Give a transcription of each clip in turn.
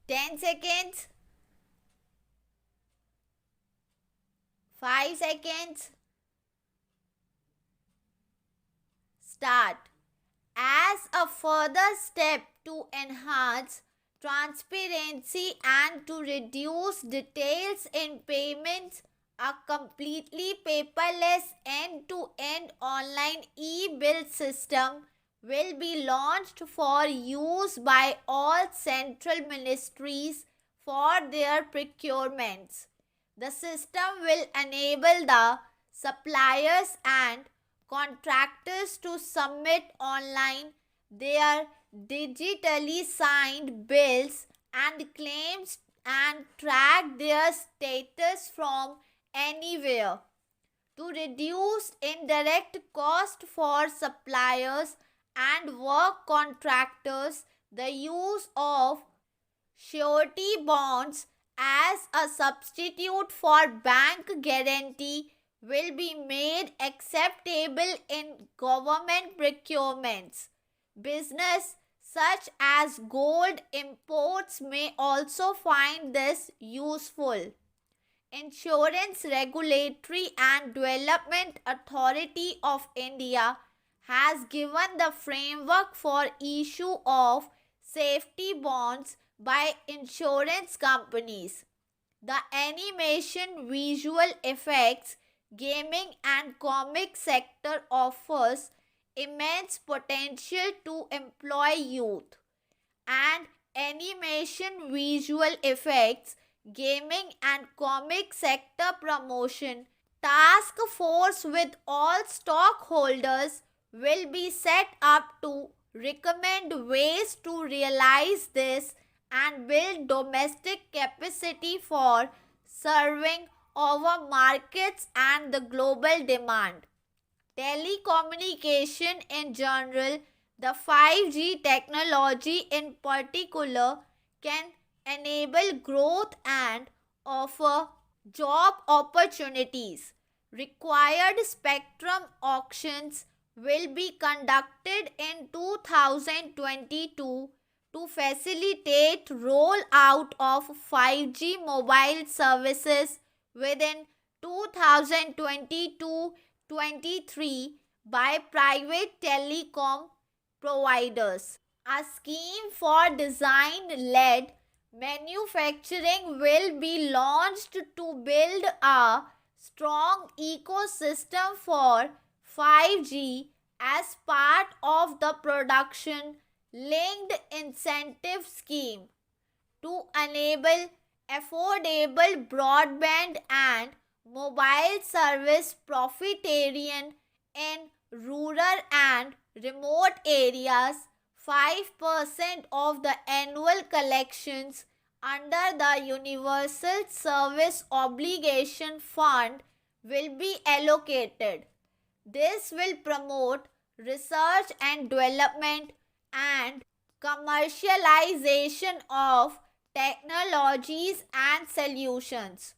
10 seconds, 5 seconds, start. As a further step to enhance transparency and to reduce details in payments, a completely paperless end-to-end online e-bill system will be launched for use by all central ministries for their procurements. The system will enable the suppliers and contractors to submit online their digitally signed bills and claims and track their status from anywhere. To reduce indirect cost for suppliers and work contractors, the use of surety bonds as a substitute for bank guarantee will be made acceptable in government procurements. Business such as gold imports may also find this useful. Insurance Regulatory and Development Authority of India has given the framework for issue of safety bonds by insurance companies. The animation, visual effects, gaming and comic sector offers immense potential to employ youth, and animation, visual effects, gaming and comic sector promotion task force with all stockholders will be set up to recommend ways to realize this and build domestic capacity for serving our markets and the global demand. Telecommunication in general, the 5G technology in particular, can enable growth and offer job opportunities. Required spectrum auctions will be conducted in 2022 to facilitate rollout of 5G mobile services within 2022-23 by private telecom providers. A scheme for design-led manufacturing will be launched to build a strong ecosystem for 5G as part of the production linked incentive scheme to enable affordable broadband and mobile service profitarian in rural and remote areas. 5% of the annual collections under the Universal Service Obligation Fund will be allocated. This will promote research and development and commercialization of technologies and solutions.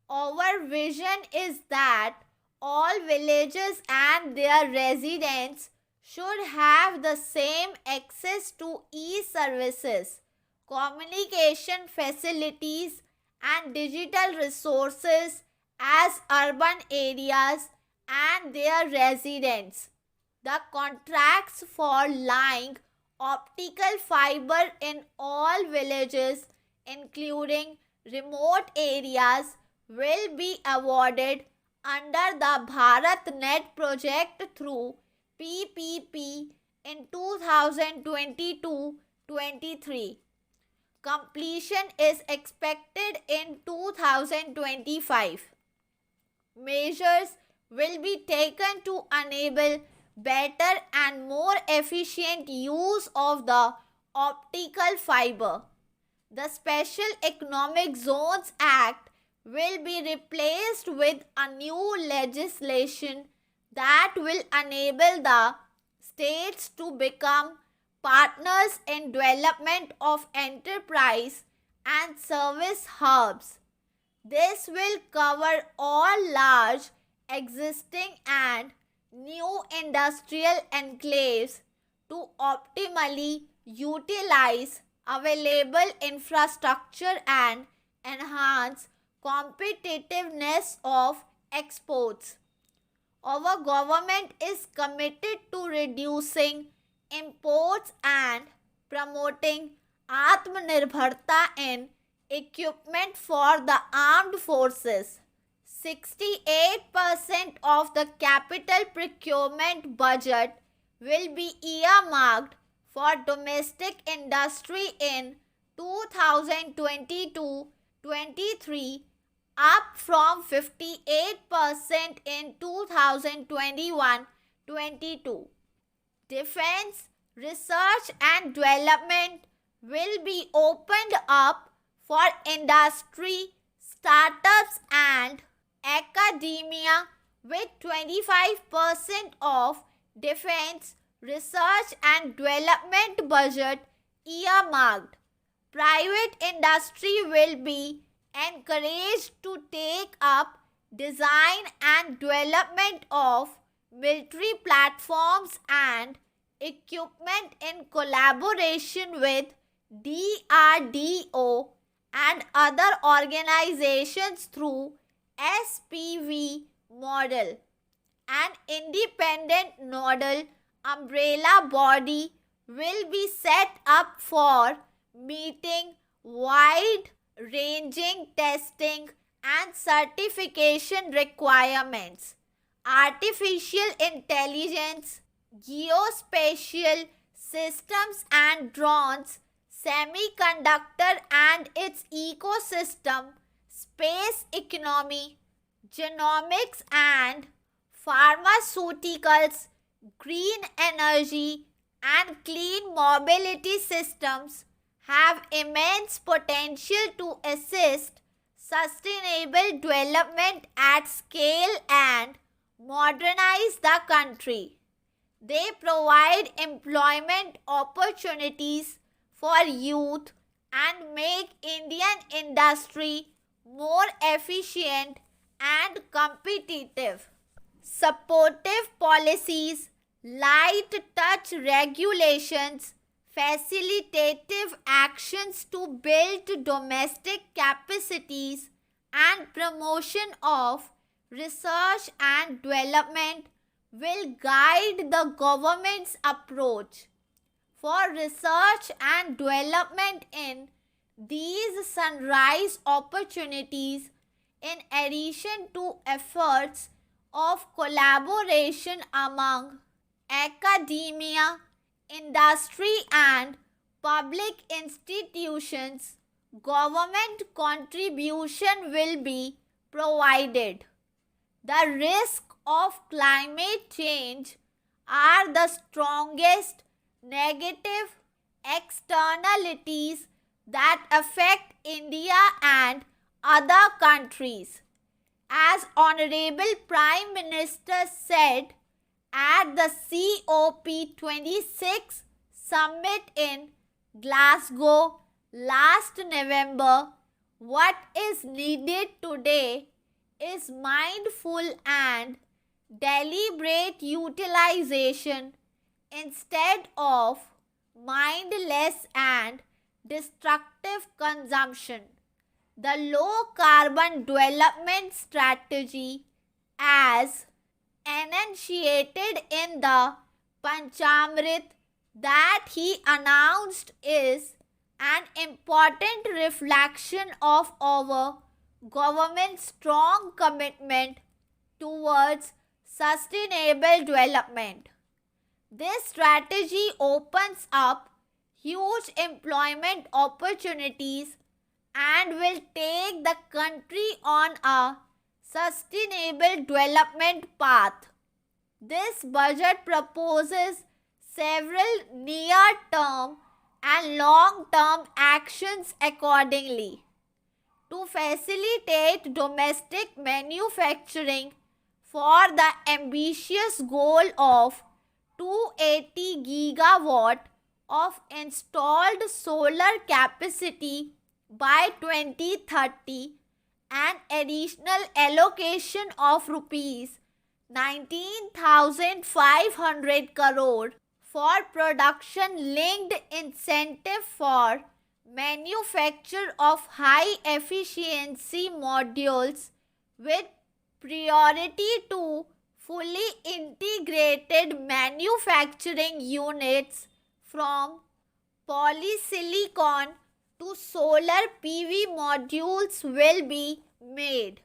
Our vision is that all villages and their residents should have the same access to e-services, communication facilities, and digital resources as urban areas and their residents. The contracts for laying optical fiber in all villages, including remote areas, will be awarded under the BharatNet project through PPP in 2022-23. Completion is expected in 2025. Measures will be taken to enable better and more efficient use of the optical fiber. The Special Economic Zones Act will be replaced with a new legislation that will enable the states to become partners in development of enterprise and service hubs. This will cover all large, existing and new industrial enclaves to optimally utilize available infrastructure and enhance competitiveness of exports. Our government is committed to reducing imports and promoting Atmanirbharta in equipment for the armed forces. 68% of the capital procurement budget will be earmarked for domestic industry in 2022-23, up from 58% in 2021-22. Defense, research and development will be opened up for industry, startups and academia, with 25% of defense, research and development budget earmarked. Private industry will be encouraged to take up design and development of military platforms and equipment in collaboration with DRDO and other organizations through SPV model. An independent nodal umbrella body will be set up for meeting wide-ranging testing and certification requirements. Artificial intelligence, geospatial systems and drones, semiconductor and its ecosystem, space economy, genomics and pharmaceuticals, green energy and clean mobility systems have immense potential to assist sustainable development at scale and modernize the country. They provide employment opportunities for youth and make Indian industry more efficient and competitive. Supportive policies, light touch regulations, facilitative actions to build domestic capacities and promotion of research and development will guide the government's approach. For research and development in these sunrise opportunities, in addition to efforts of collaboration among academia, industry and public institutions, government contribution will be provided. The risk of climate change are the strongest negative externalities that affect India and other countries. As Honorable Prime Minister said at the COP26 summit in Glasgow last November, what is needed today is mindful and deliberate utilization instead of mindless and destructive consumption. The low carbon development strategy, as enunciated in the Panchamrit that he announced, is an important reflection of our government's strong commitment towards sustainable development. This strategy opens up huge employment opportunities and will take the country on a sustainable development path. This budget proposes several near-term and long-term actions accordingly. To facilitate domestic manufacturing for the ambitious goal of 280 gigawatt of installed solar capacity by 2030, an additional allocation of rupees 19,500 crore for production linked incentive for manufacture of high efficiency modules with priority to fully integrated manufacturing units from polysilicon to solar PV modules will be made.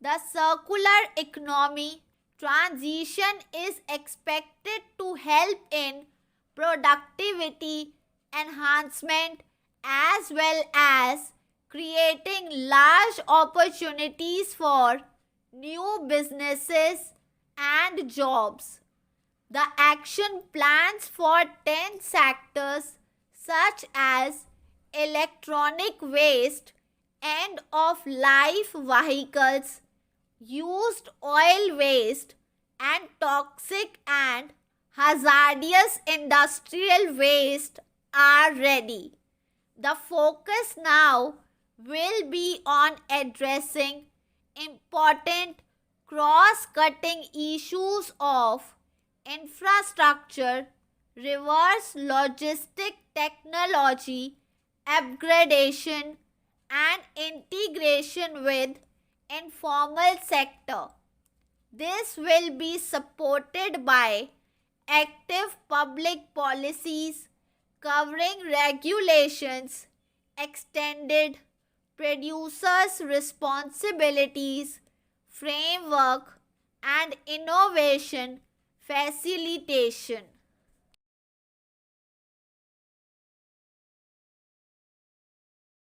The circular economy transition is expected to help in productivity enhancement as well as creating large opportunities for new businesses and jobs. The action plans for 10 sectors such as electronic waste, end of life vehicles, used oil waste, and toxic and hazardous industrial waste are ready. The focus now will be on addressing important cross-cutting issues of infrastructure, reverse logistic technology, upgradation, and integration with informal sector. This will be supported by active public policies covering regulations, extended producers' responsibilities, framework, and innovation facilitation.